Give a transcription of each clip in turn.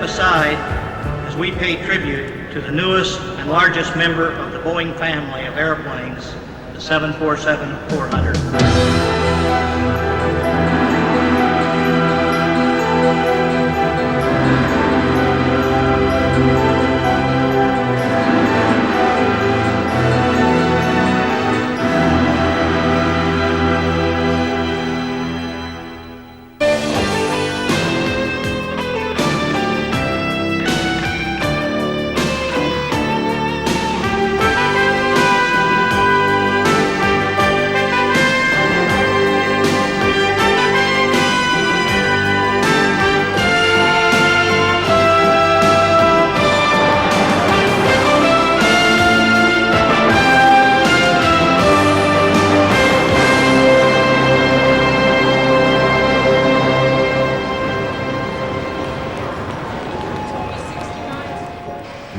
step aside as we pay tribute to the newest and largest member of the Boeing family of airplanes, the 747-400.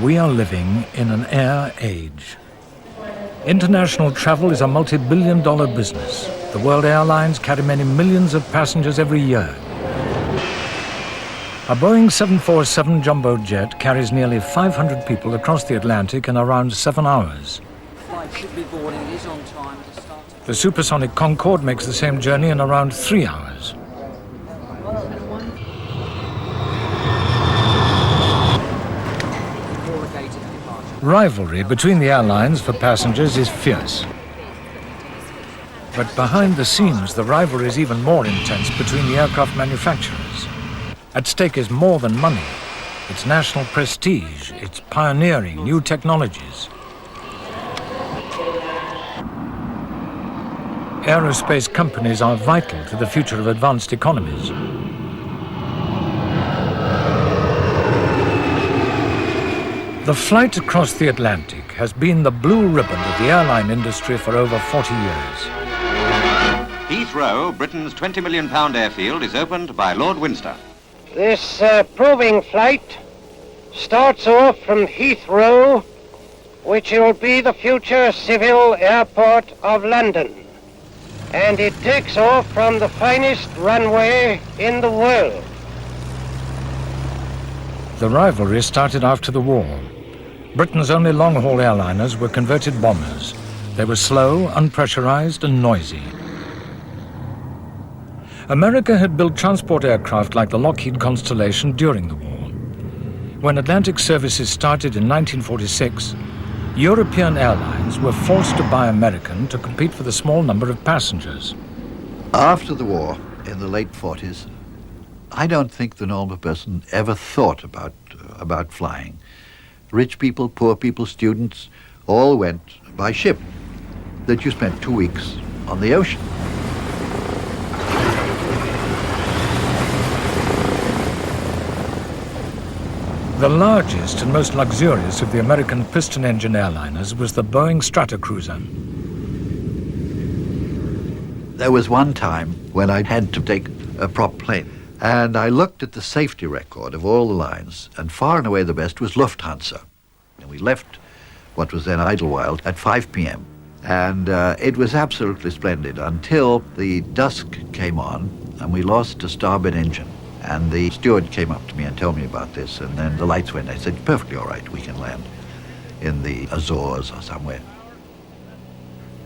We are living in an air age. International travel is a multi-billion-dollar business. The world airlines carry many millions of passengers every year. A Boeing 747 jumbo jet carries nearly 500 people across the Atlantic in around 7 hours. Flight should be boarding. It is on time at the start. The supersonic Concorde makes the same journey in around 3 hours. Rivalry between the airlines for passengers is fierce. But behind the scenes, the rivalry is even more intense between the aircraft manufacturers. At stake is more than money. It's national prestige. It's pioneering new technologies. Aerospace companies are vital to the future of advanced economies. The flight across the Atlantic has been the blue ribbon of the airline industry for over 40 years. Heathrow, Britain's £20 million airfield, is opened by Lord Windsor. This proving flight starts off from Heathrow, which will be the future civil airport of London. And it takes off from the finest runway in the world. The rivalry started after the war. Britain's only long-haul airliners were converted bombers. They were slow, unpressurized, and noisy. America had built transport aircraft like the Lockheed Constellation during the war. When Atlantic services started in 1946, European airlines were forced to buy American to compete for the small number of passengers. After the war, in the late 40s, I don't think the normal person ever thought about flying. Rich people, poor people, students, all went by ship. That you spent 2 weeks on the ocean. The largest and most luxurious of the American piston-engine airliners was the Boeing Stratocruiser. There was one time when I had to take a prop plane, and I looked at the safety record of all the lines, and far and away the best was Lufthansa. And we left what was then Idlewild at 5 p.m. And it was absolutely splendid until the dusk came on and we lost a starboard engine. And the steward came up to me and told me about this, and then the lights went. I said, perfectly all right, we can land in the Azores or somewhere.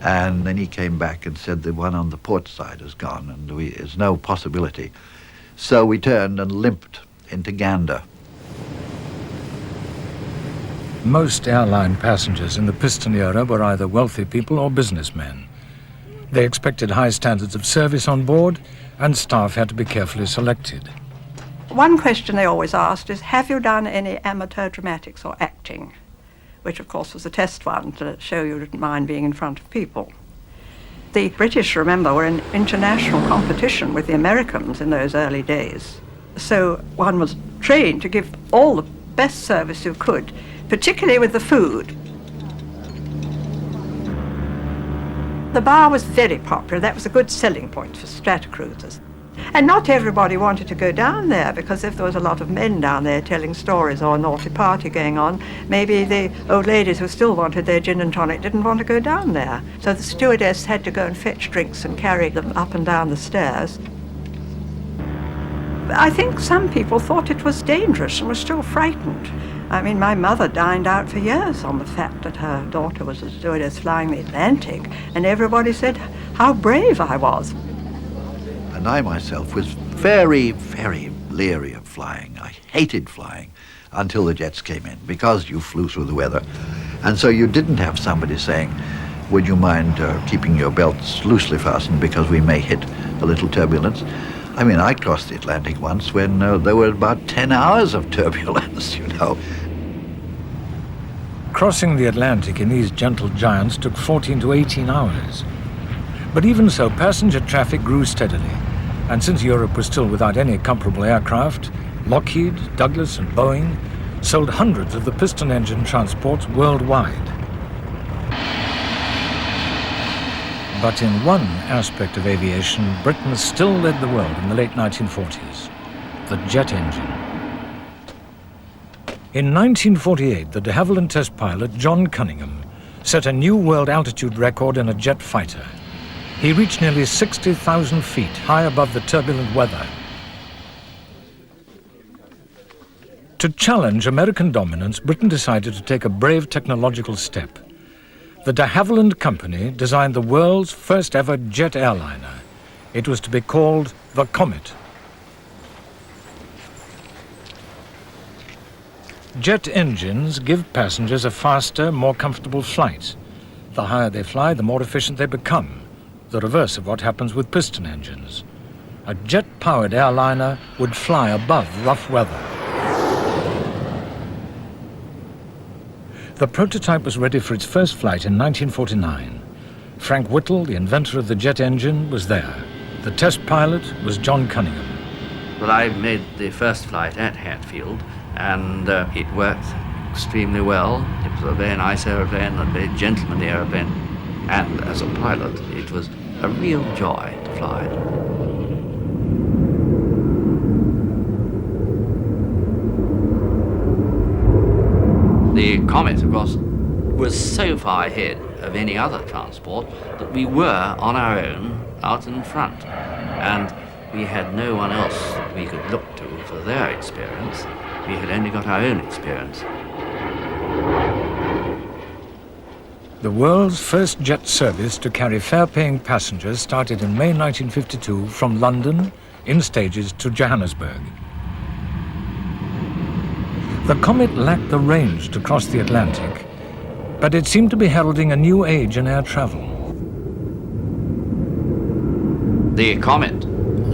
And then he came back and said the one on the port side is gone and there's no possibility. So we turned and limped into Gander. Most airline passengers in the piston era were either wealthy people or businessmen. They expected high standards of service on board, and staff had to be carefully selected. One question they always asked is, have you done any amateur dramatics or acting? Which, of course, was a test one to show you didn't mind being in front of people. The British, remember, were in international competition with the Americans in those early days. So one was trained to give all the best service you could, particularly with the food. The bar was very popular. That was a good selling point for Stratocruisers. And not everybody wanted to go down there, because if there was a lot of men down there telling stories or a naughty party going on, maybe the old ladies who still wanted their gin and tonic didn't want to go down there. So the stewardess had to go and fetch drinks and carry them up and down the stairs. I think some people thought it was dangerous and were still frightened. I mean, my mother dined out for years on the fact that her daughter was a stewardess flying the Atlantic, and everybody said how brave I was. And I myself was very, very leery of flying. I hated flying until the jets came in, because you flew through the weather. And so you didn't have somebody saying, would you mind keeping your belts loosely fastened because we may hit a little turbulence? I mean, I crossed the Atlantic once when there were about 10 hours of turbulence, you know. Crossing the Atlantic in these gentle giants took 14 to 18 hours. But even so, passenger traffic grew steadily. And since Europe was still without any comparable aircraft, Lockheed, Douglas, and Boeing sold hundreds of the piston engine transports worldwide. But in one aspect of aviation, Britain still led the world in the late 1940s, the jet engine. In 1948, the de Havilland test pilot, John Cunningham, set a new world altitude record in a jet fighter. He reached nearly 60,000 feet high above the turbulent weather. To challenge American dominance, Britain decided to take a brave technological step. The de Havilland Company designed the world's first ever jet airliner. It was to be called the Comet. Jet engines give passengers a faster, more comfortable flight. The higher they fly, the more efficient they become, the reverse of what happens with piston engines. A jet-powered airliner would fly above rough weather. The prototype was ready for its first flight in 1949. Frank Whittle, the inventor of the jet engine, was there. The test pilot was John Cunningham. Well, I made the first flight at Hatfield, and it worked extremely well. It was a very nice aeroplane, a very gentlemanly aeroplane, and as a pilot, it was a real joy to fly it. The Comet, of course, was so far ahead of any other transport that we were on our own out in front. And we had no one else we could look to for their experience. We had only got our own experience. The world's first jet service to carry fare-paying passengers started in May 1952 from London, in stages, to Johannesburg. The Comet lacked the range to cross the Atlantic, but it seemed to be heralding a new age in air travel. The Comet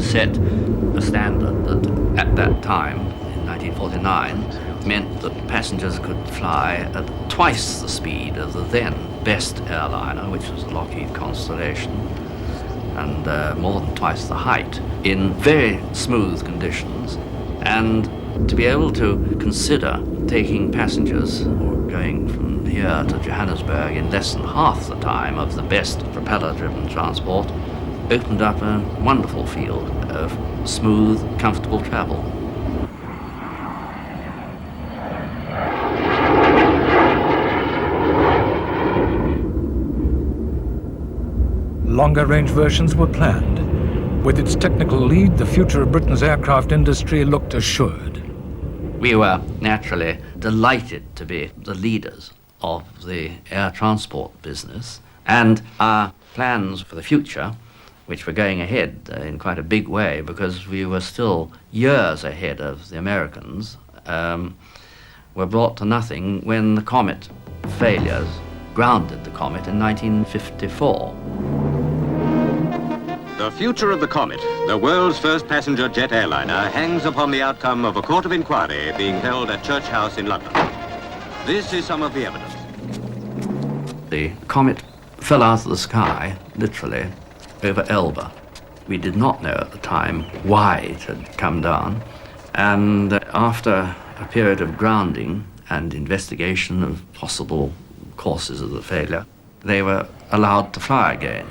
set a standard that at that time, in 1949, meant that passengers could fly at twice the speed of the then best airliner, which was the Lockheed Constellation, and more than twice the height, in very smooth conditions, and to be able to consider taking passengers or going from here to Johannesburg in less than half the time of the best propeller-driven transport opened up a wonderful field of smooth, comfortable travel. Longer-range versions were planned. With its technical lead, the future of Britain's aircraft industry looked assured. We were naturally delighted to be the leaders of the air transport business, and our plans for the future, which were going ahead in quite a big way because we were still years ahead of the Americans, were brought to nothing when the Comet failures grounded the Comet in 1954. The future of the Comet, the world's first passenger jet airliner, hangs upon the outcome of a court of inquiry being held at Church House in London. This is some of the evidence. The Comet fell out of the sky, literally, over Elba. We did not know at the time why it had come down, and after a period of grounding and investigation of possible causes of the failure, they were allowed to fly again.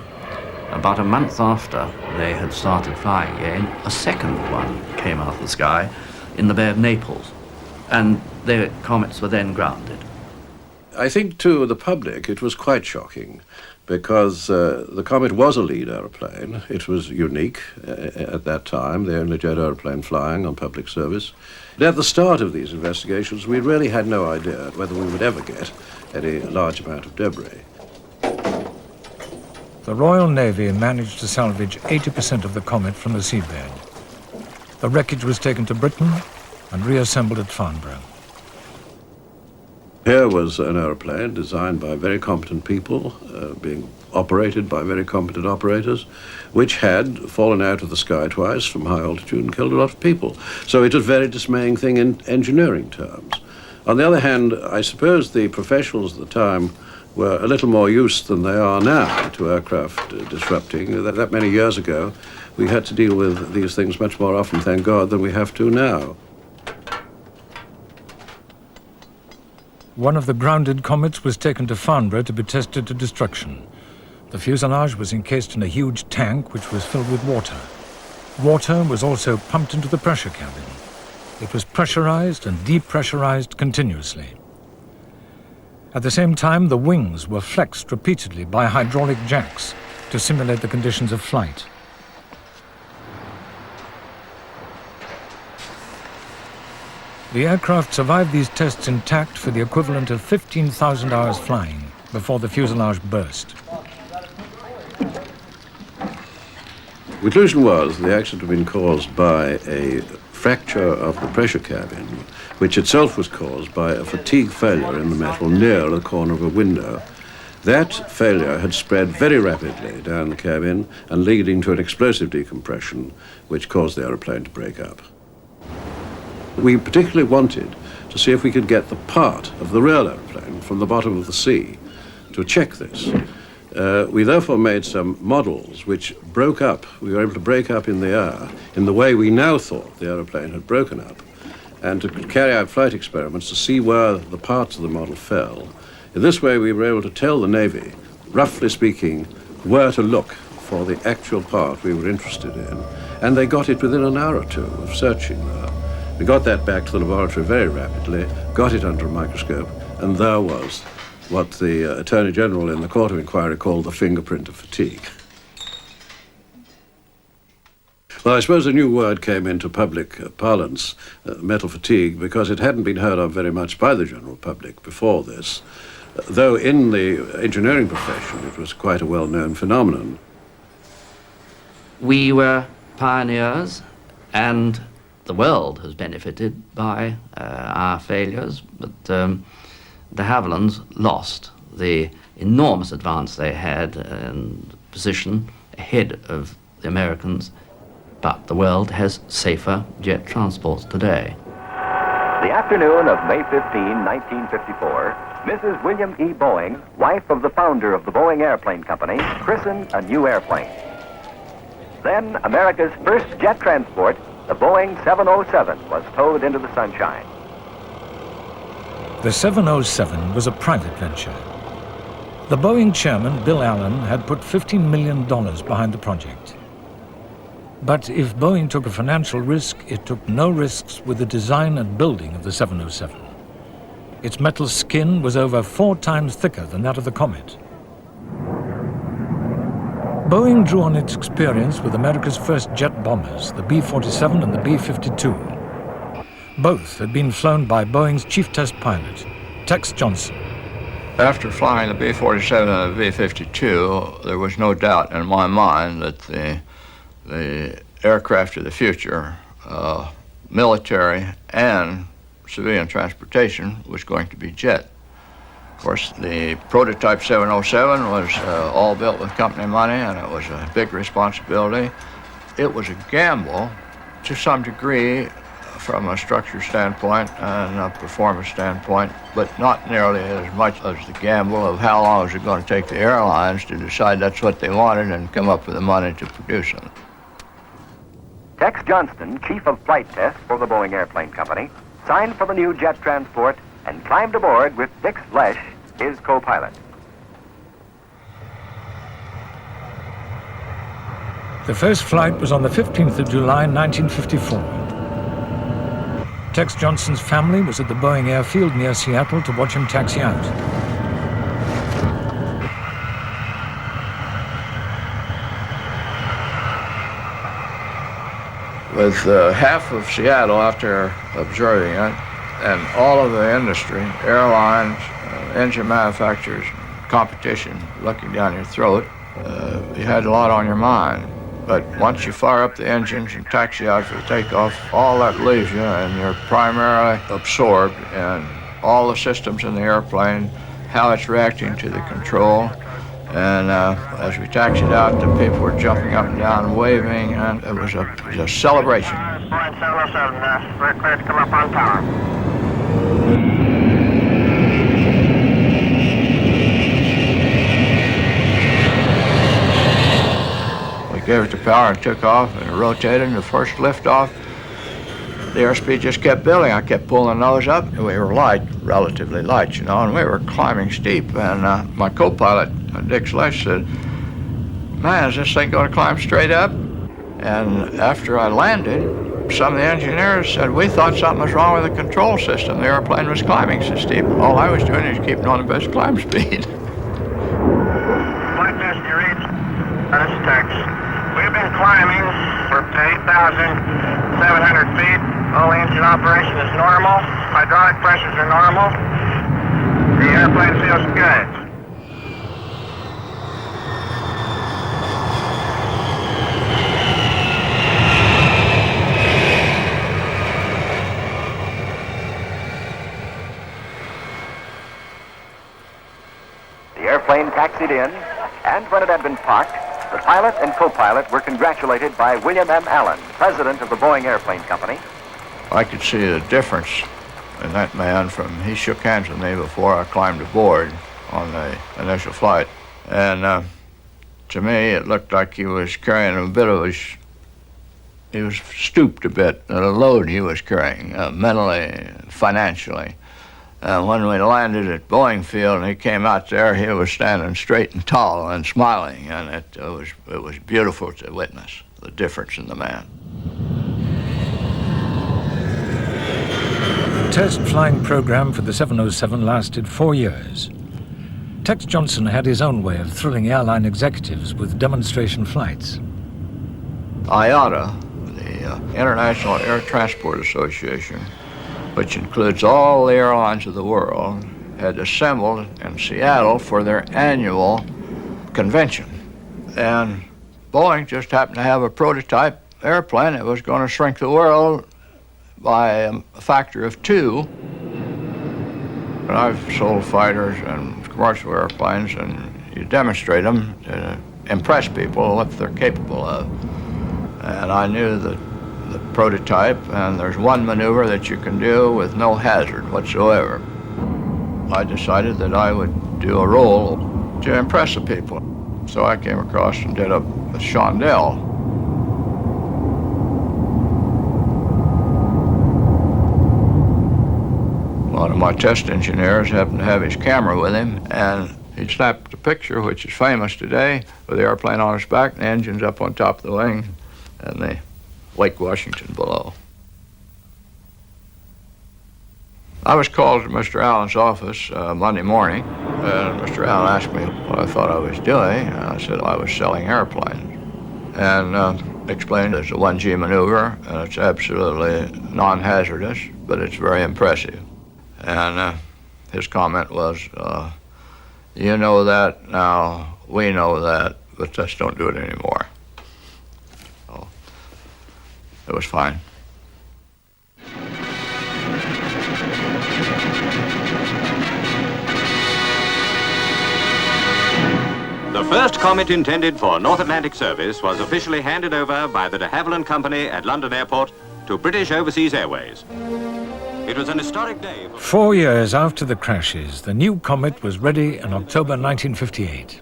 About a month after they had started flying again, a second one came out of the sky in the Bay of Naples, and the Comets were then grounded. I think to the public it was quite shocking because the Comet was a lead aeroplane. It was unique at that time, the only jet aeroplane flying on public service. But at the start of these investigations, we really had no idea whether we would ever get any large amount of debris. The Royal Navy managed to salvage 80% of the Comet from the seabed. The wreckage was taken to Britain and reassembled at Farnborough. Here was an aeroplane designed by very competent people, being operated by very competent operators, which had fallen out of the sky twice from high altitude and killed a lot of people. So it was a very dismaying thing in engineering terms. On the other hand, I suppose the professionals at the time were a little more used than they are now to aircraft disrupting. That many years ago, we had to deal with these things much more often, thank God, than we have to now. One of the grounded Comets was taken to Farnborough to be tested to destruction. The fuselage was encased in a huge tank which was filled with water. Water was also pumped into the pressure cabin. It was pressurized and depressurized continuously. At the same time, the wings were flexed repeatedly by hydraulic jacks to simulate the conditions of flight. The aircraft survived these tests intact for the equivalent of 15,000 hours flying before the fuselage burst. The conclusion was the accident had been caused by a fracture of the pressure cabin, which itself was caused by a fatigue failure in the metal near the corner of a window. That failure had spread very rapidly down the cabin and leading to an explosive decompression, which caused the aeroplane to break up. We particularly wanted to see if we could get the part of the real aeroplane from the bottom of the sea to check this. We therefore made some models which broke up. We were able to break up in the air in the way we now thought the aeroplane had broken up, and to carry out flight experiments to see where the parts of the model fell. In this way, we were able to tell the Navy, roughly speaking, where to look for the actual part we were interested in, and they got it within an hour or two of searching there. We got that back to the laboratory very rapidly, got it under a microscope, and there was what the Attorney General in the Court of Inquiry called the fingerprint of fatigue. Well, I suppose a new word came into public parlance, metal fatigue, because it hadn't been heard of very much by the general public before this, though in the engineering profession it was quite a well-known phenomenon. We were pioneers, and the world has benefited by our failures, but de Havillands lost the enormous advance they had in position ahead of the Americans, but the world has safer jet transports today. The afternoon of May 15, 1954, Mrs. William E. Boeing, wife of the founder of the Boeing Airplane Company, christened a new airplane. Then America's first jet transport, the Boeing 707, was towed into the sunshine. The 707 was a private venture. The Boeing chairman, Bill Allen, had put $15 million behind the project. But if Boeing took a financial risk, it took no risks with the design and building of the 707. Its metal skin was over 4 times thicker than that of the Comet. Boeing drew on its experience with America's first jet bombers, the B-47 and the B-52. Both had been flown by Boeing's chief test pilot, Tex Johnson. After flying the B-47 and the B-52, there was no doubt in my mind that the aircraft of the future, military and civilian transportation, was going to be jet. Of course, the prototype 707 was all built with company money, and it was a big responsibility. It was a gamble to some degree from a structure standpoint and a performance standpoint, but not nearly as much as the gamble of how long is it going to take the airlines to decide that's what they wanted and come up with the money to produce them. Tex Johnston, chief of flight tests for the Boeing Airplane Company, signed for the new jet transport and climbed aboard with Dick Lesh, his co-pilot. The first flight was on the 15th of July, 1954. Tex Johnson's family was at the Boeing airfield near Seattle to watch him taxi out. with half of Seattle out there observing it, and all of the industry, airlines, engine manufacturers, competition looking down your throat, you had a lot on your mind. But once you fire up the engines and taxi out for takeoff, all that leaves you, and you're primarily absorbed in all the systems in the airplane, how it's reacting to the control. And as we taxied out, the people were jumping up and down and waving, and it was a celebration. Point 707, we're clear to come up on tower. We gave it the power and took off, and it rotated, and the first liftoff, the airspeed just kept building. I kept pulling the nose up, and we were light, relatively light, you know, and we were climbing steep. And my co-pilot, Dick Slesh, said, "Man, is this thing going to climb straight up?" And after I landed, some of the engineers said, "We thought something was wrong with the control system. The airplane was climbing so steep. All I was doing is keeping on the best climb speed." Flight test, you read? This is Tex. We've been climbing for 8,700 feet. All engine operation is normal. Hydraulic pressures are normal. The airplane feels good. The airplane taxied in, and when it had been parked, the pilot and co-pilot were congratulated by William M. Allen, president of the Boeing Airplane Company. I could see the difference in that man from, he shook hands with me before I climbed aboard on the initial flight. And to me, it looked like he was carrying a bit of he was stooped a bit at a load he was carrying, mentally, financially. When we landed at Boeing Field and he came out there, he was standing straight and tall and smiling, and it was beautiful to witness the difference in the man. The test flying program for the 707 lasted 4 years. Tex Johnson had his own way of thrilling airline executives with demonstration flights. IATA, the International Air Transport Association, which includes all the airlines of the world, had assembled in Seattle for their annual convention. And Boeing just happened to have a prototype airplane that was going to shrink the world by a factor of 2. And I've sold fighters and commercial airplanes, and you demonstrate them to impress people what they're capable of. And I knew that the prototype, and there's one maneuver that you can do with no hazard whatsoever. I decided that I would do a roll to impress the people. So I came across and did a chandelle. One of my test engineers happened to have his camera with him, and he snapped a picture, which is famous today, with the airplane on its back, and the engine's up on top of the wing, and the Lake Washington below. I was called to Mr. Allen's office Monday morning, and Mr. Allen asked me what I thought I was doing, and I said I was selling airplanes. And explained it's a 1G maneuver, and it's absolutely non-hazardous, but it's very impressive. And his comment was, "You know that now, we know that, but just don't do it anymore." So it was fine. The first Comet intended for North Atlantic service was officially handed over by the de Havilland Company at London Airport to British Overseas Airways. It was an historic day. 4 years after the crashes, the new Comet was ready in October 1958.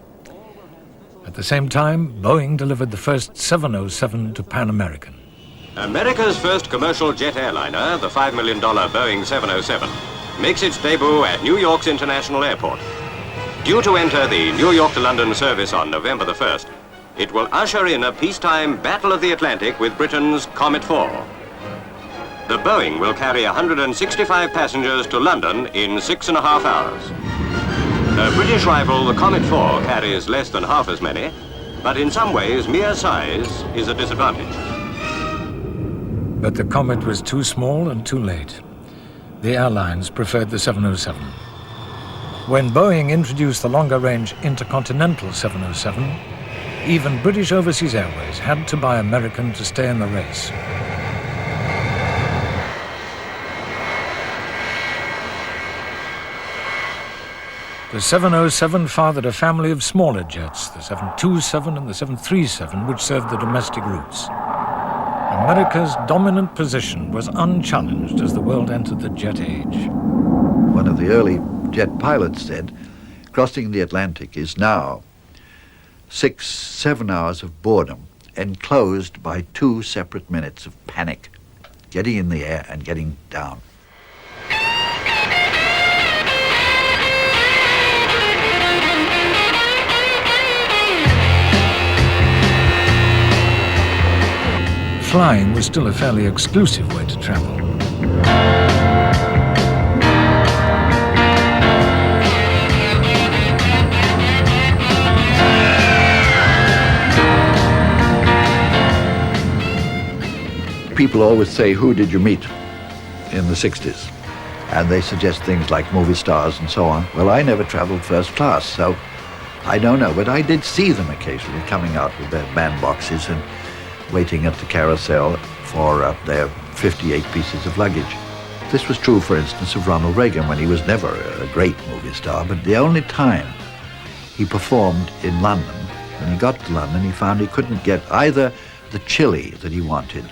At the same time, Boeing delivered the first 707 to Pan American. America's first commercial jet airliner, the $5 million Boeing 707, makes its debut at New York's International Airport. Due to enter the New York to London service on November the 1st, it will usher in a peacetime Battle of the Atlantic with Britain's Comet 4. The Boeing will carry 165 passengers to London in 6.5 hours. The British rival, the Comet 4, carries less than half as many, but in some ways, mere size is a disadvantage. But the Comet was too small and too late. The airlines preferred the 707. When Boeing introduced the longer-range Intercontinental 707, even British Overseas Airways had to buy American to stay in the race. The 707 fathered a family of smaller jets, the 727 and the 737, which served the domestic routes. America's dominant position was unchallenged as the world entered the jet age. One of the early jet pilots said, crossing the Atlantic is now 6-7 hours of boredom, enclosed by 2 separate minutes of panic, getting in the air and getting down. Flying was still a fairly exclusive way to travel. People always say, who did you meet in the 60s? And they suggest things like movie stars and so on. Well, I never traveled first class, so I don't know. But I did see them occasionally coming out with their bandboxes and waiting at the carousel for their 58 pieces of luggage. This was true, for instance, of Ronald Reagan, when he was never a great movie star, but the only time he performed in London, when he got to London, he found he couldn't get either the chili that he wanted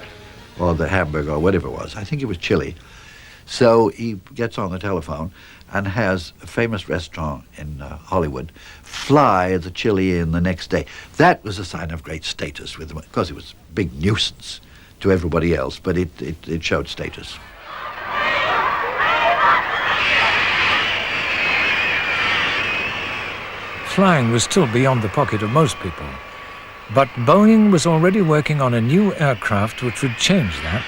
or the hamburger or whatever it was. I think it was chili. So he gets on the telephone and has a famous restaurant in Hollywood fly the chili in the next day. That was a sign of great status with him. Of course, it was a big nuisance to everybody else, but it showed status. Flying was still beyond the pocket of most people, but Boeing was already working on a new aircraft which would change that.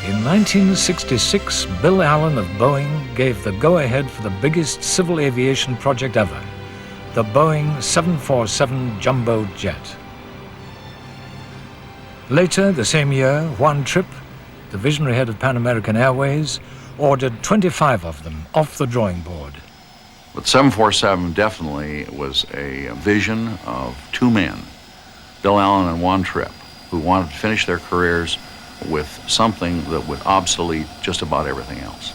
In 1966, Bill Allen of Boeing gave the go-ahead for the biggest civil aviation project ever, the Boeing 747 jumbo jet. Later, the same year, Juan Trippe, the visionary head of Pan American Airways, ordered 25 of them off the drawing board. But 747 definitely was a vision of two men, Bill Allen and Juan Trippe, who wanted to finish their careers with something that would obsolete just about everything else.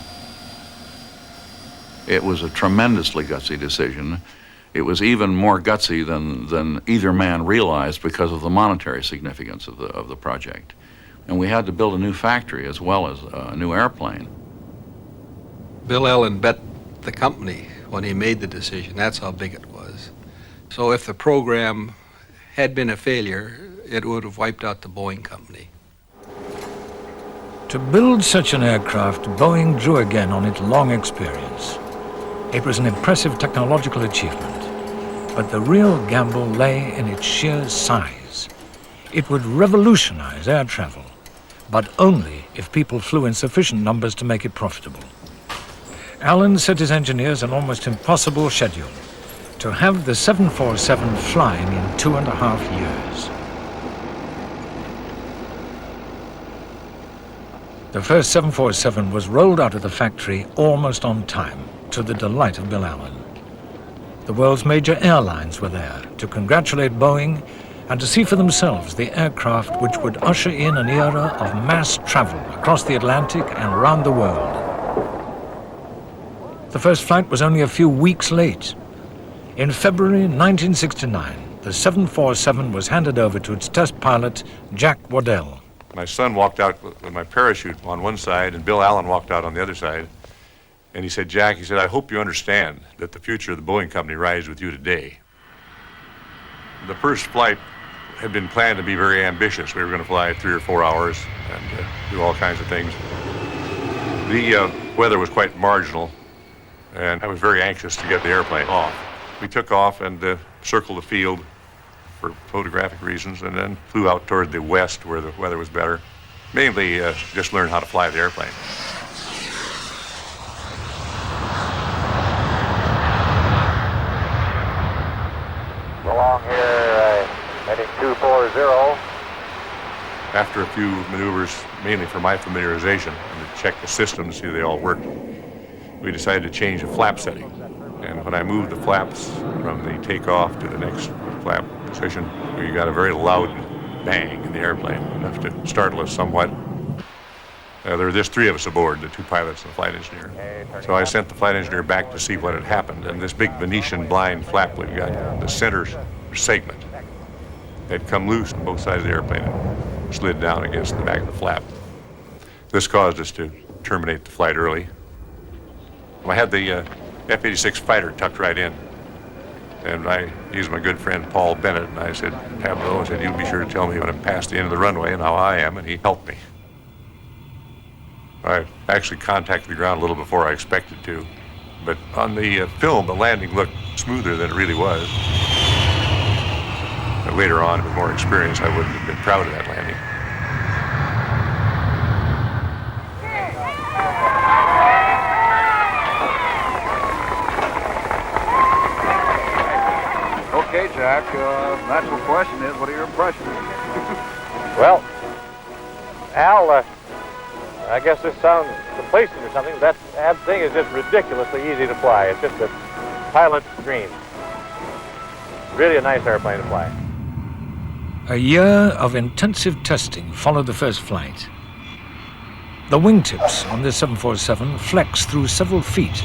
It was a tremendously gutsy decision. It was even more gutsy than either man realized because of the monetary significance of the project. And we had to build a new factory as well as a new airplane. Bill Allen bet the company when he made the decision. That's how big it was. So if the program had been a failure, it would have wiped out the Boeing company. To build such an aircraft, Boeing drew again on its long experience. It was an impressive technological achievement, but the real gamble lay in its sheer size. It would revolutionize air travel, but only if people flew in sufficient numbers to make it profitable. Allen set his engineers an almost impossible schedule: to have the 747 flying in 2.5 years. The first 747 was rolled out of the factory almost on time, to the delight of Bill Allen. The world's major airlines were there to congratulate Boeing and to see for themselves the aircraft which would usher in an era of mass travel across the Atlantic and around the world. The first flight was only a few weeks late. In February 1969, the 747 was handed over to its test pilot, Jack Waddell. My son walked out with my parachute on one side, and Bill Allen walked out on the other side. And he said, Jack, he said, I hope you understand that the future of the Boeing company rides with you today. The first flight had been planned to be very ambitious. We were going to fly 3 or 4 hours and do all kinds of things. The weather was quite marginal, and I was very anxious to get the airplane off. We took off and circled the field for photographic reasons, and then flew out toward the west where the weather was better. Mainly just learn how to fly the airplane. Along here, heading 240. After a few maneuvers, mainly for my familiarization, and to check the system to see they all worked, we decided to change the flap setting. And when I moved the flaps from the takeoff to the next flap position, we got a very loud bang in the airplane, enough to startle us somewhat. There were just 3 of us aboard, the 2 pilots and the flight engineer. So I sent the flight engineer back to see what had happened, and this big Venetian blind flap we've got, the center segment, had come loose on both sides of the airplane and slid down against the back of the flap. This caused us to terminate the flight early. I had the F-86 fighter tucked right in, and I used my good friend Paul Bennett, and I said, Pablo, I said, you be sure to tell me when I'm past the end of the runway and how I am, and he helped me. I actually contacted the ground a little before I expected to, but on the film, the landing looked smoother than it really was. But later on, with more experience, I wouldn't have been proud of that landing. Okay, Jack, natural question is, what are your impressions? Well, Al, I guess this sounds complacent or something, but that thing is just ridiculously easy to fly. It's just a pilot's dream. Really a nice airplane to fly. A year of intensive testing followed the first flight. The wingtips on this 747 flex through several feet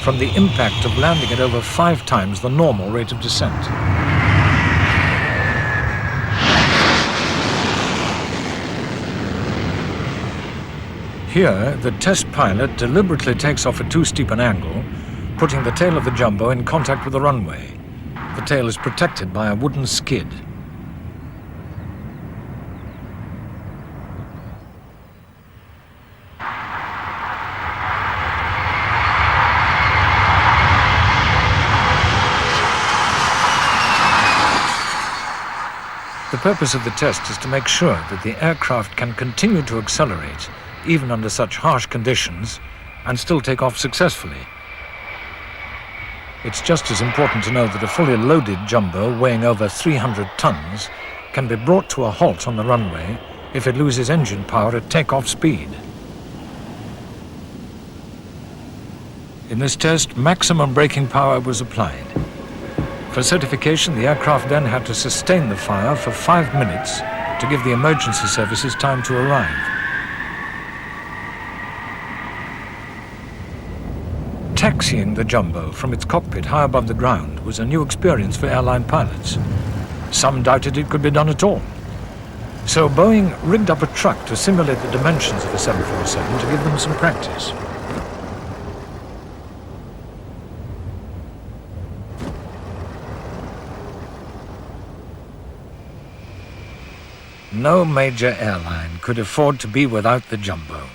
from the impact of landing at over 5 times the normal rate of descent. Here, the test pilot deliberately takes off at too steep an angle, putting the tail of the jumbo in contact with the runway. The tail is protected by a wooden skid. The purpose of the test is to make sure that the aircraft can continue to accelerate even under such harsh conditions and still take off successfully. It's just as important to know that a fully loaded jumbo weighing over 300 tons can be brought to a halt on the runway if it loses engine power at takeoff speed. In this test, maximum braking power was applied. For certification, the aircraft then had to sustain the fire for 5 minutes to give the emergency services time to arrive. Taxiing the jumbo from its cockpit high above the ground was a new experience for airline pilots. Some doubted it could be done at all. So Boeing rigged up a truck to simulate the dimensions of a 747 to give them some practice. No major airline could afford to be without the jumbo.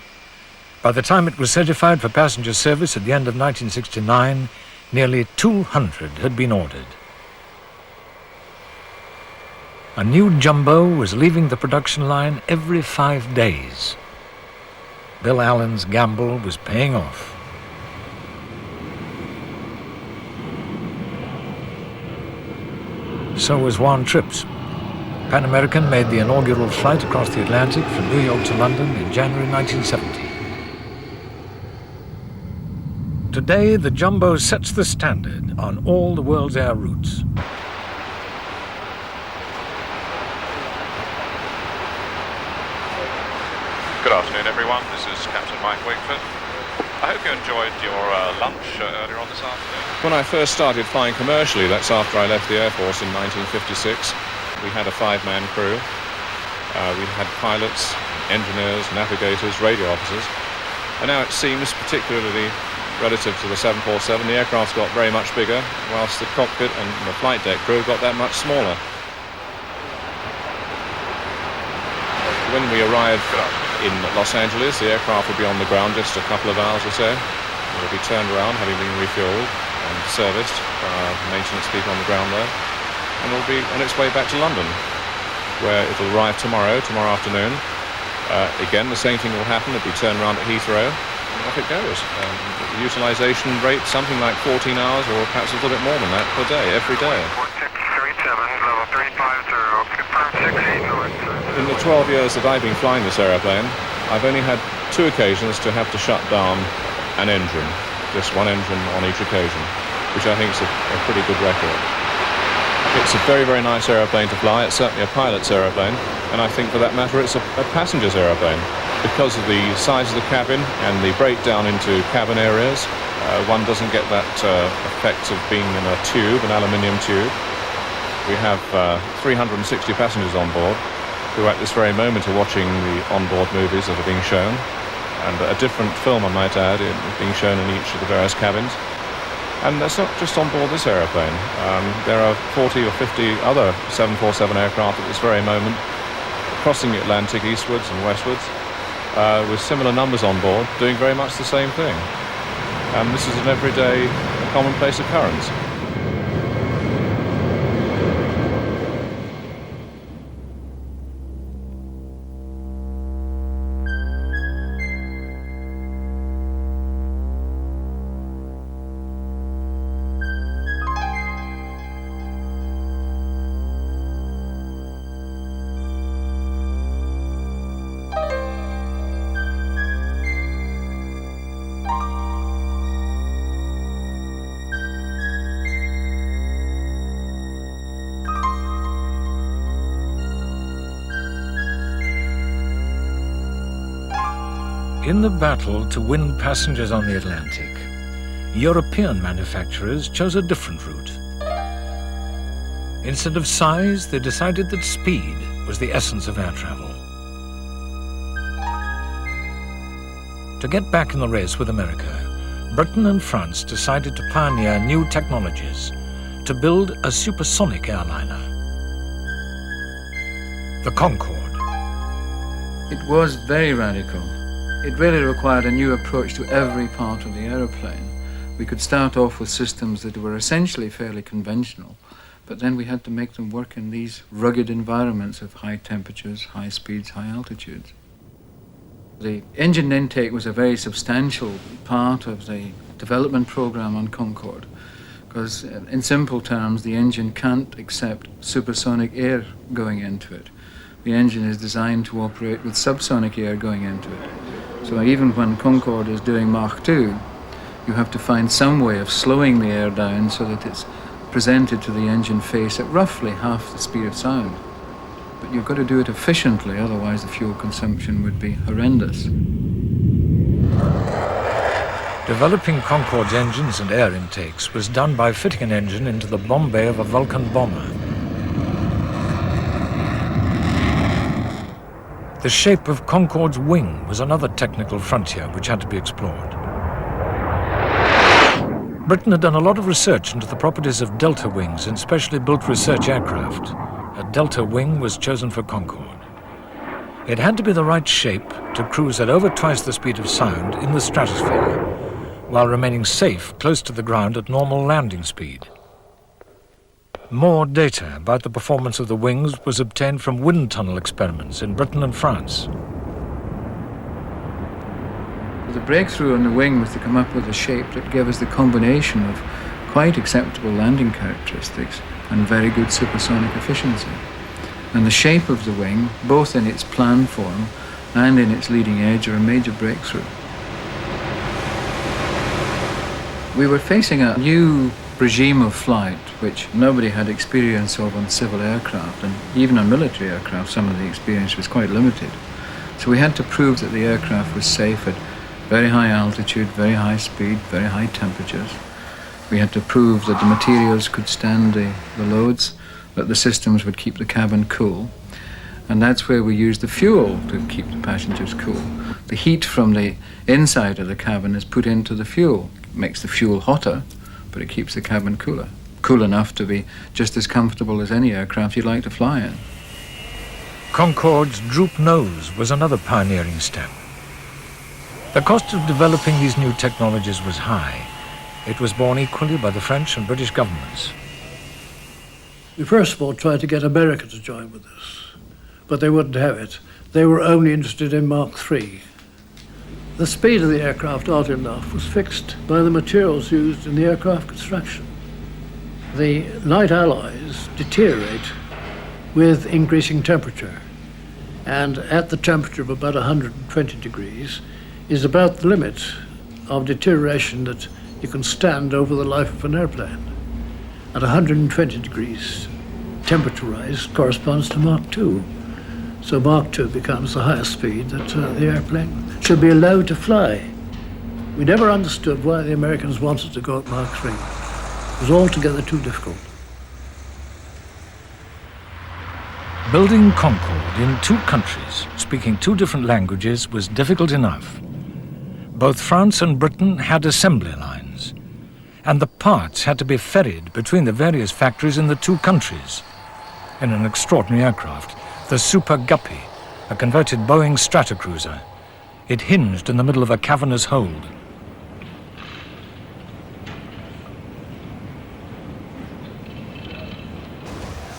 By the time it was certified for passenger service at the end of 1969, nearly 200 had been ordered. A new jumbo was leaving the production line every 5 days. Bill Allen's gamble was paying off. So was Juan Tripp's. Pan American made the inaugural flight across the Atlantic from New York to London in January 1970. Today, the jumbo sets the standard on all the world's air routes. Good afternoon, everyone. This is Captain Mike Wakeford. I hope you enjoyed your lunch earlier on this afternoon. When I first started flying commercially, that's after I left the Air Force in 1956, we had a 5-man crew. We had pilots, engineers, navigators, radio officers. And now it seems, particularly relative to the 747. The aircraft got very much bigger, whilst the cockpit and the flight deck crew got that much smaller. When we arrived in Los Angeles, the aircraft will be on the ground just a couple of hours or so. It will be turned around, having been refueled and serviced by our maintenance people on the ground there, and it will be on its way back to London, where it will arrive tomorrow afternoon. Again, the same thing will happen. It will be turned around at Heathrow, and off it goes. The utilisation rate, something like 14 hours, or perhaps a little bit more than that per day, every day. 4637, level 350, confirm 68 north. In the 12 years that I've been flying this aeroplane, I've only had 2 occasions to have to shut down an engine, just one engine on each occasion, which I think is a pretty good record. It's a very, very nice aeroplane to fly. It's certainly a pilot's aeroplane, and I think for that matter it's a passenger's aeroplane. Because of the size of the cabin and the breakdown into cabin areas, one doesn't get that effect of being in a tube, an aluminium tube. We have 360 passengers on board, who at this very moment are watching the onboard movies that are being shown, and a different film, I might add, being shown in each of the various cabins. And that's not just on board this aeroplane. There are 40 or 50 other 747 aircraft at this very moment crossing the Atlantic eastwards and westwards with similar numbers on board, doing very much the same thing. And this is an everyday, commonplace occurrence. In the battle to win passengers on the Atlantic, European manufacturers chose a different route. Instead of size, they decided that speed was the essence of air travel. To get back in the race with America, Britain and France decided to pioneer new technologies to build a supersonic airliner, the Concorde. It was very radical. It really required a new approach to every part of the aeroplane. We could start off with systems that were essentially fairly conventional, but then we had to make them work in these rugged environments of high temperatures, high speeds, high altitudes. The engine intake was a very substantial part of the development program on Concorde, because in simple terms, the engine can't accept supersonic air going into it. The engine is designed to operate with subsonic air going into it. So even when Concorde is doing Mach 2, you have to find some way of slowing the air down so that it's presented to the engine face at roughly half the speed of sound. But you've got to do it efficiently, otherwise the fuel consumption would be horrendous. Developing Concorde's engines and air intakes was done by fitting an engine into the bomb bay of a Vulcan bomber. The shape of Concorde's wing was another technical frontier which had to be explored. Britain had done a lot of research into the properties of delta wings in specially built research aircraft. A delta wing was chosen for Concorde. It had to be the right shape to cruise at over twice the speed of sound in the stratosphere, while remaining safe close to the ground at normal landing speed. More data about the performance of the wings was obtained from wind tunnel experiments in Britain and France. The breakthrough on the wing was to come up with a shape that gave us the combination of quite acceptable landing characteristics and very good supersonic efficiency. And the shape of the wing, both in its plan form and in its leading edge, are a major breakthrough. We were facing a new regime of flight which nobody had experience of on civil aircraft, and even on military aircraft some of the experience was quite limited. So we had to prove that the aircraft was safe at very high altitude, very high speed, very high temperatures. We had to prove that the materials could stand the loads, that the systems would keep the cabin cool. And that's where we used the fuel to keep the passengers cool. The heat from the inside of the cabin is put into the fuel. It makes the fuel hotter, but it keeps the cabin cooler. Cool enough to be just as comfortable as any aircraft you'd like to fly in. Concorde's droop nose was another pioneering step. The cost of developing these new technologies was high. It was borne equally by the French and British governments. We first of all tried to get America to join with us, but they wouldn't have it. They were only interested in Mach III. The speed of the aircraft, oddly enough, was fixed by the materials used in the aircraft construction. The light alloys deteriorate with increasing temperature, and at the temperature of about 120 degrees is about the limit of deterioration that you can stand over the life of an airplane. At 120 degrees, temperature rise corresponds to Mach 2. So Mach 2 becomes the highest speed that the airplane should be allowed to fly. We never understood why the Americans wanted to go at Mach 3. It was altogether too difficult. Building Concorde in two countries, speaking two different languages, was difficult enough. Both France and Britain had assembly lines, and the parts had to be ferried between the various factories in the two countries. In an extraordinary aircraft, the Super Guppy, a converted Boeing Stratocruiser. It hinged in the middle of a cavernous hold.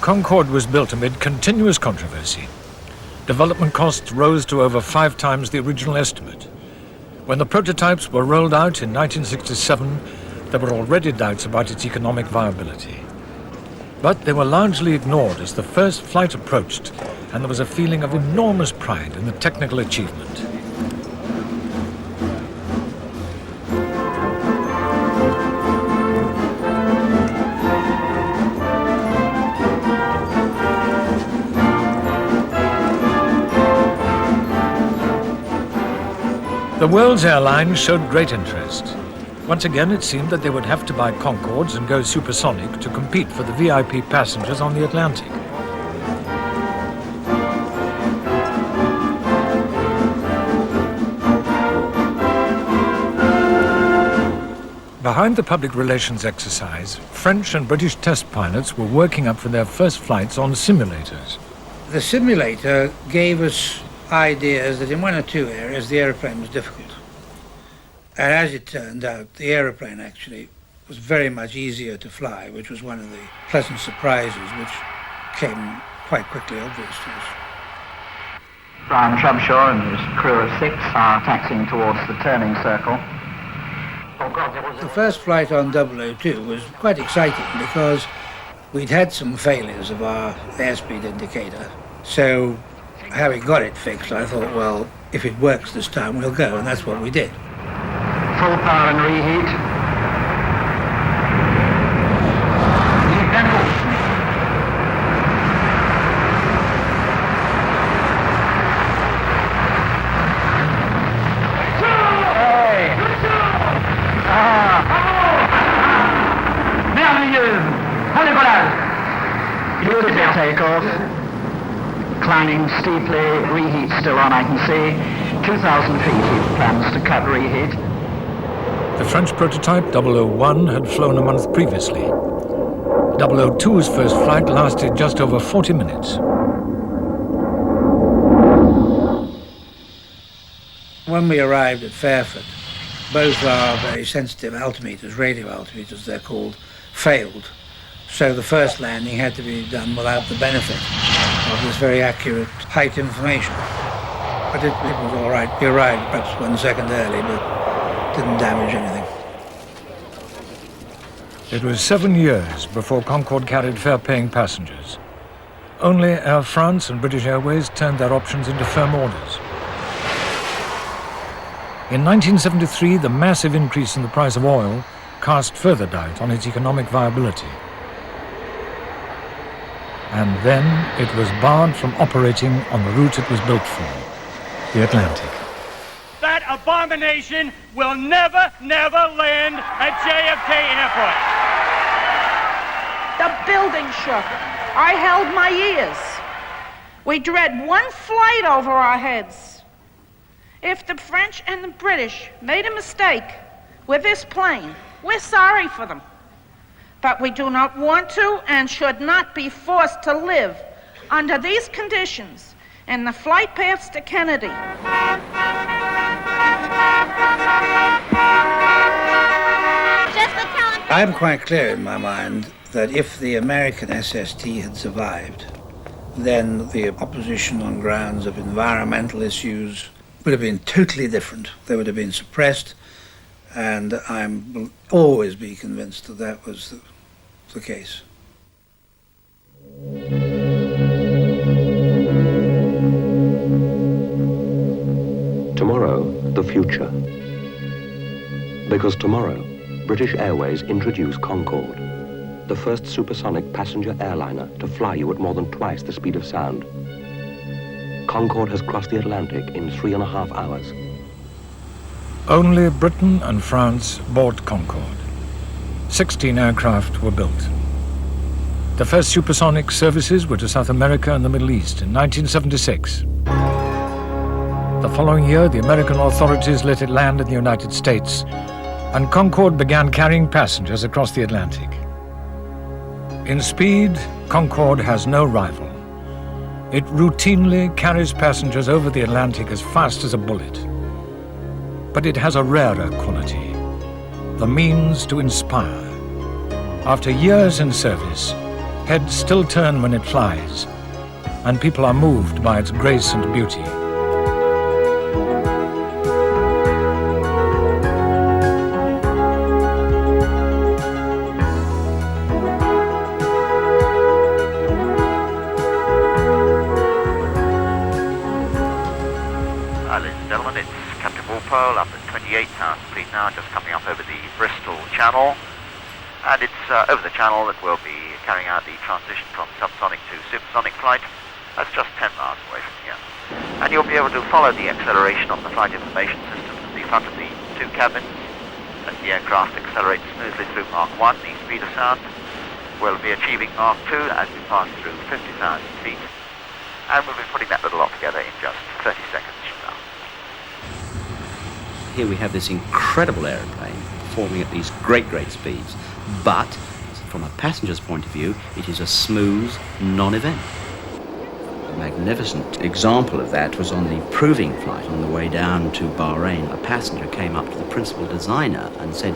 Concorde was built amid continuous controversy. Development costs rose to over 5 times the original estimate. When the prototypes were rolled out in 1967, there were already doubts about its economic viability. But they were largely ignored as the first flight approached, and there was a feeling of enormous pride in the technical achievement. The world's airlines showed great interest. Once again, it seemed that they would have to buy Concordes and go supersonic to compete for the VIP passengers on the Atlantic. Behind the public relations exercise, French and British test pilots were working up for their first flights on simulators. The simulator gave us ideas that in one or two areas the aeroplane was difficult. And as it turned out, the aeroplane actually was very much easier to fly, which was one of the pleasant surprises which came quite quickly obvious to us. Brian Trubshaw and his crew of 6 are taxiing towards the turning circle. The first flight on 002 was quite exciting because we'd had some failures of our airspeed indicator. So having got it fixed, I thought, well, if it works this time, we'll go, and that's what we did. Full power and reheat. Beautiful takeoff. Climbing steeply, reheat still on, I can see. 2,000 feet he plans to cut reheat. The French prototype 001 had flown a month previously. 002's first flight lasted just over 40 minutes. When we arrived at Fairford, both our very sensitive altimeters, radio altimeters they're called, failed. So the first landing had to be done without the benefit of this very accurate height information. But it was all right. We arrived perhaps 1 second early, but didn't damage anything. It was 7 years before Concorde carried fare-paying passengers. Only Air France and British Airways turned their options into firm orders. In 1973, the massive increase in the price of oil cast further doubt on its economic viability. And then it was barred from operating on the route it was built for, the Atlantic. That abomination will never, never land at JFK Airport. The building shook. I held my ears. We dread one flight over our heads. If the French and the British made a mistake with this plane, we're sorry for them. But we do not want to and should not be forced to live under these conditions in the flight paths to Kennedy. I'm quite clear in my mind that if the American SST had survived, then the opposition on grounds of environmental issues would have been totally different. They would have been suppressed, and I will always be convinced that that was the case. Tomorrow, the future. Because tomorrow, British Airways introduce Concorde, the first supersonic passenger airliner to fly you at more than twice the speed of sound. Concorde has crossed the Atlantic in 3.5 hours. Only Britain and France bought Concorde. 16 aircraft were built. The first supersonic services were to South America and the Middle East in 1976. The following year, the American authorities let it land in the United States, and Concorde began carrying passengers across the Atlantic. In speed, Concorde has no rival. It routinely carries passengers over the Atlantic as fast as a bullet. But it has a rarer quality, the means to inspire. After years in service, heads still turn when it flies, and people are moved by its grace and beauty. Up at 28,000 feet now, just coming up over the Bristol Channel, and it's over the channel that we'll be carrying out the transition from subsonic to supersonic flight. That's just 10 miles away from here. And you'll be able to follow the acceleration of the flight information system at the front of the two cabins as the aircraft accelerates smoothly through Mach 1, the speed of sound. We'll be achieving Mach 2 as we pass through 50,000 feet, and we'll be putting that little lot together in just 30 seconds from now. Here we have this incredible aeroplane performing at these great speeds, but from a passenger's point of view, it is a smooth non-event. A magnificent example of that was on the proving flight on the way down to Bahrain. A passenger came up to the principal designer and said,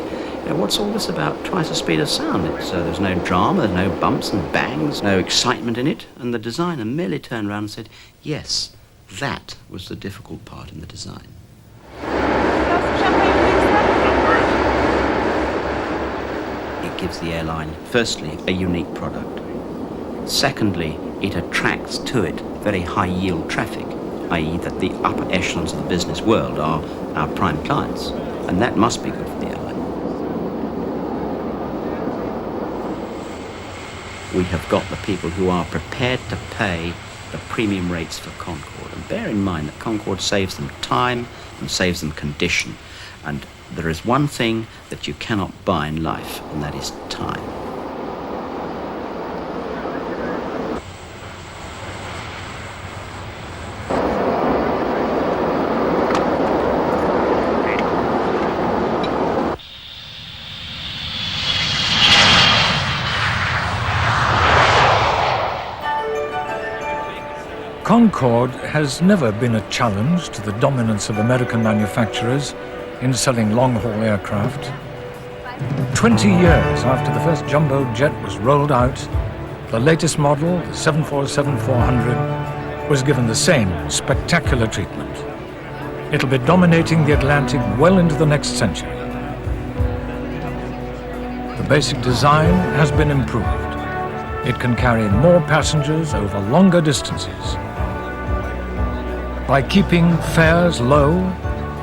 what's all this about twice the speed of sound? There's no drama, there's no bumps and bangs, no excitement in it. And the designer merely turned around and said, yes, that was the difficult part in the design. It gives the airline, firstly, a unique product. Secondly, it attracts to it very high-yield traffic, i.e. that the upper echelons of the business world are our prime clients, and that must be good for the airline. We have got the people who are prepared to pay the premium rates for Concorde, and bear in mind that Concorde saves them time and saves them condition, and there is one thing that you cannot buy in life, and that is time. Concorde has never been a challenge to the dominance of American manufacturers in selling long-haul aircraft. 20 years after the first jumbo jet was rolled out, the latest model, the 747-400, was given the same spectacular treatment. It'll be dominating the Atlantic well into the next century. The basic design has been improved. It can carry more passengers over longer distances. By keeping fares low,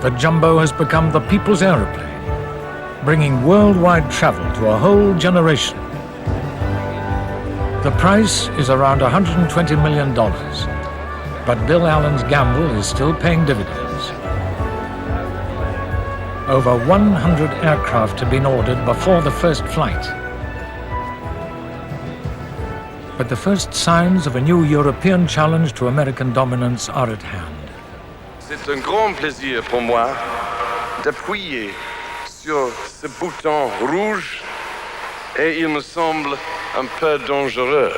the jumbo has become the people's aeroplane, bringing worldwide travel to a whole generation. The price is around $120 million, but Bill Allen's gamble is still paying dividends. Over 100 aircraft have been ordered before the first flight. But the first signs of a new European challenge to American dominance are at hand. C'est un grand plaisir pour moi d'appuyer sur ce bouton rouge et il me semble un peu dangereux.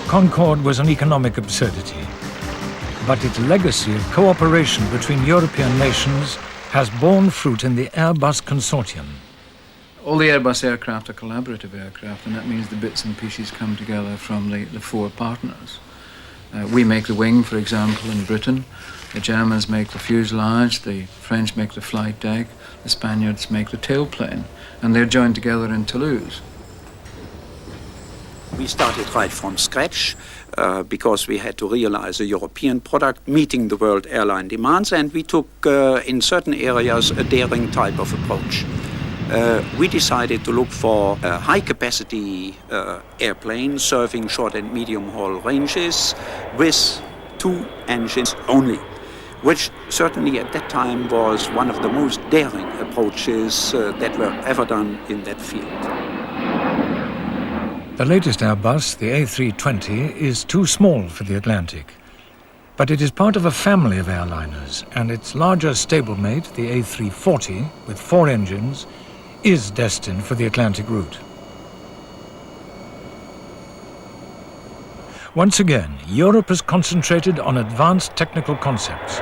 Concorde was an economic absurdity, but its legacy of cooperation between European nations has borne fruit in the Airbus consortium. All the Airbus aircraft are collaborative aircraft, and that means the bits and pieces come together from the four partners. We make the wing, for example, in Britain. The Germans make the fuselage, the French make the flight deck, the Spaniards make the tailplane, and they're joined together in Toulouse. We started right from scratch because we had to realize a European product meeting the world airline demands, and we took, in certain areas, a daring type of approach. We decided to look for a high-capacity airplane serving short and medium-haul ranges with 2 engines only, which certainly at that time was one of the most daring approaches that were ever done in that field. The latest Airbus, the A320, is too small for the Atlantic. But it is part of a family of airliners, and its larger stablemate, the A340, with 4 engines, is destined for the Atlantic route. Once again, Europe has concentrated on advanced technical concepts.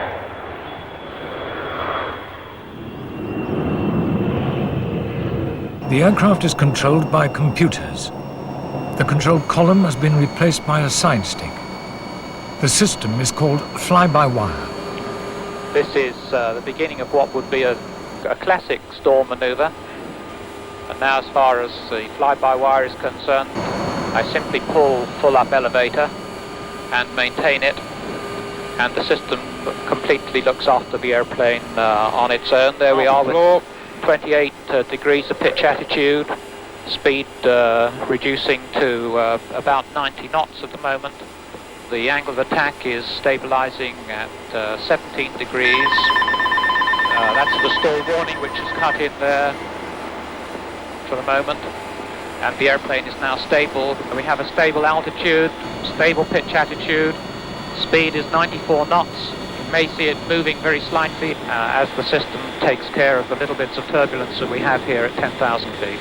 The aircraft is controlled by computers. The control column has been replaced by a side stick. The system is called fly-by-wire. This is the beginning of what would be a classic stall maneuver. And now, as far as the fly-by-wire is concerned, I simply pull full-up elevator and maintain it, and the system completely looks after the airplane on its own. There we are with 28 degrees of pitch attitude. Speed reducing to about 90 knots at the moment. The angle of attack is stabilizing at 17 degrees. That's the stall warning which is cut in there for the moment. And the airplane is now stable. We have a stable altitude, stable pitch attitude. Speed is 94 knots. You may see it moving very slightly as the system takes care of the little bits of turbulence that we have here at 10,000 feet.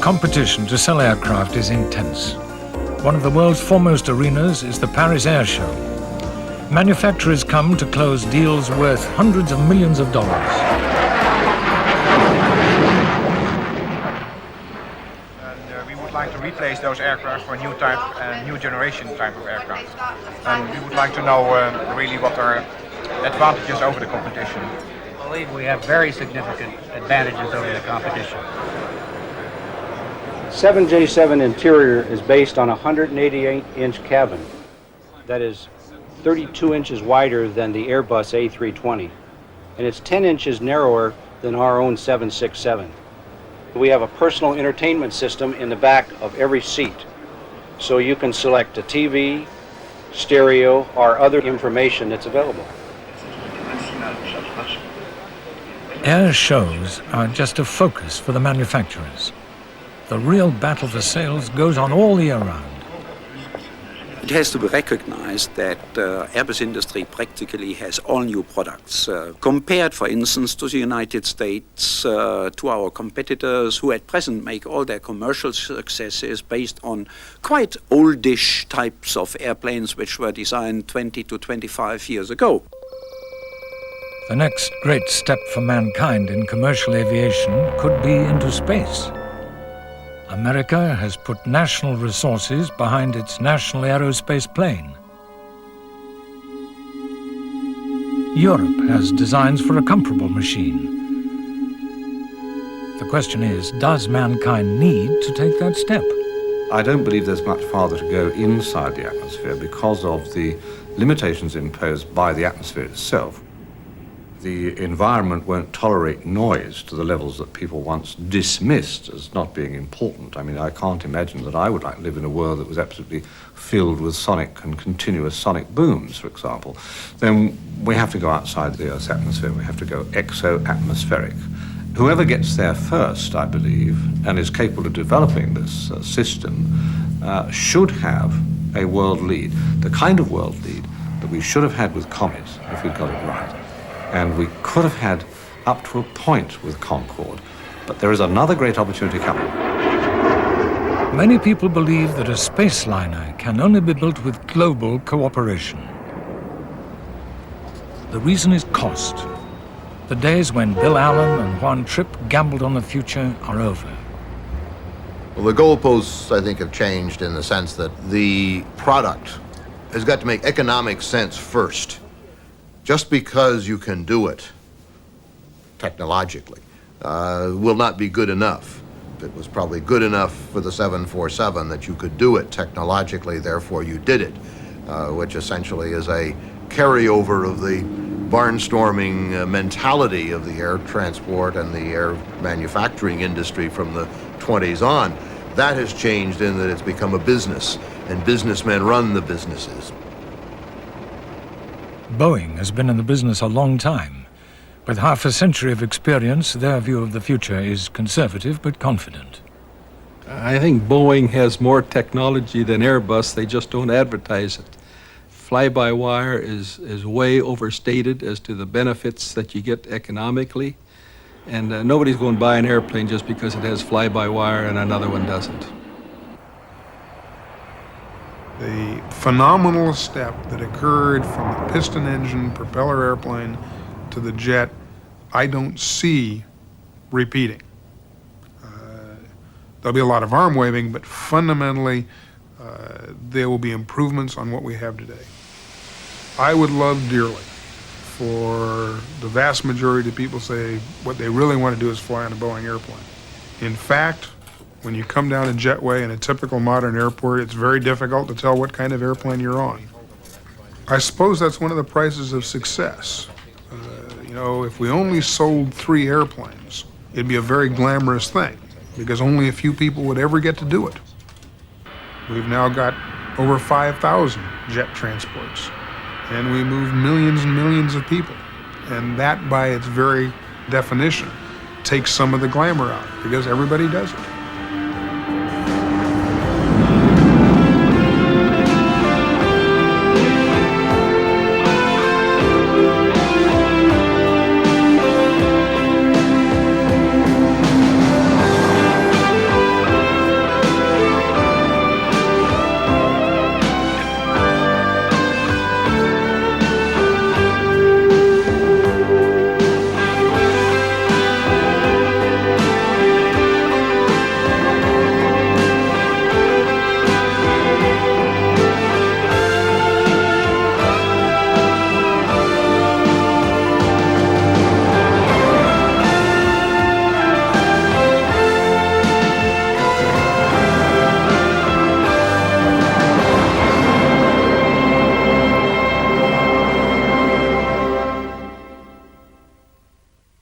Competition to sell aircraft is intense. One of the world's foremost arenas is the Paris Air Show. Manufacturers come to close deals worth hundreds of millions of dollars. And we would like to replace those aircraft for a new type, new generation type of aircraft. And we would like to know really what are advantages over the competition. I believe we have very significant advantages over the competition. 7J7 interior is based on a 188-inch cabin that is 32 inches wider than the Airbus A320, and it's 10 inches narrower than our own 767. We have a personal entertainment system in the back of every seat, so you can select a TV, stereo, or other information that's available. Air shows are just a focus for the manufacturers. The real battle for sales goes on all year round. It has to be recognized that Airbus industry practically has all new products. Compared, for instance, to the United States, to our competitors who at present make all their commercial successes based on quite oldish types of airplanes which were designed 20 to 25 years ago. The next great step for mankind in commercial aviation could be into space. America has put national resources behind its national aerospace plane. Europe has designs for a comparable machine. The question is, does mankind need to take that step? I don't believe there's much farther to go inside the atmosphere because of the limitations imposed by the atmosphere itself. The environment won't tolerate noise to the levels that people once dismissed as not being important. I mean, I can't imagine that I would like to live in a world that was absolutely filled with sonic and continuous sonic booms, for example. Then we have to go outside the Earth's atmosphere. We have to go exo-atmospheric. Whoever gets there first, I believe, and is capable of developing this system should have a world lead, the kind of world lead that we should have had with Comet if we'd got it right. And we could have had up to a point with Concorde. But there is another great opportunity coming. Many people believe that a space liner can only be built with global cooperation. The reason is cost. The days when Bill Allen and Juan Trippe gambled on the future are over. Well, the goalposts, I think, have changed in the sense that the product has got to make economic sense first. Just because you can do it technologically will not be good enough. It was probably good enough for the 747 that you could do it technologically, therefore you did it, which essentially is a carryover of the barnstorming mentality of the air transport and the air manufacturing industry from the 20s on. That has changed in that it's become a business, and businessmen run the businesses. Boeing has been in the business a long time. With half a century of experience, their view of the future is conservative but confident. I think Boeing has more technology than Airbus. They just don't advertise it. Fly-by-wire is way overstated as to the benefits that you get economically. And nobody's going to buy an airplane just because it has fly-by-wire and another one doesn't. The phenomenal step that occurred from the piston engine propeller airplane to the jet, I don't see repeating. There'll be a lot of arm waving, but fundamentally there will be improvements on what we have today. I would love dearly for the vast majority of people say what they really want to do is fly on a Boeing airplane. In fact, when you come down a jetway in a typical modern airport, it's very difficult to tell what kind of airplane you're on. I suppose that's one of the prices of success. You know, if we only sold 3 airplanes, it'd be a very glamorous thing, because only a few people would ever get to do it. We've now got over 5,000 jet transports, and we move millions and millions of people. And that, by its very definition, takes some of the glamour out, because everybody does it.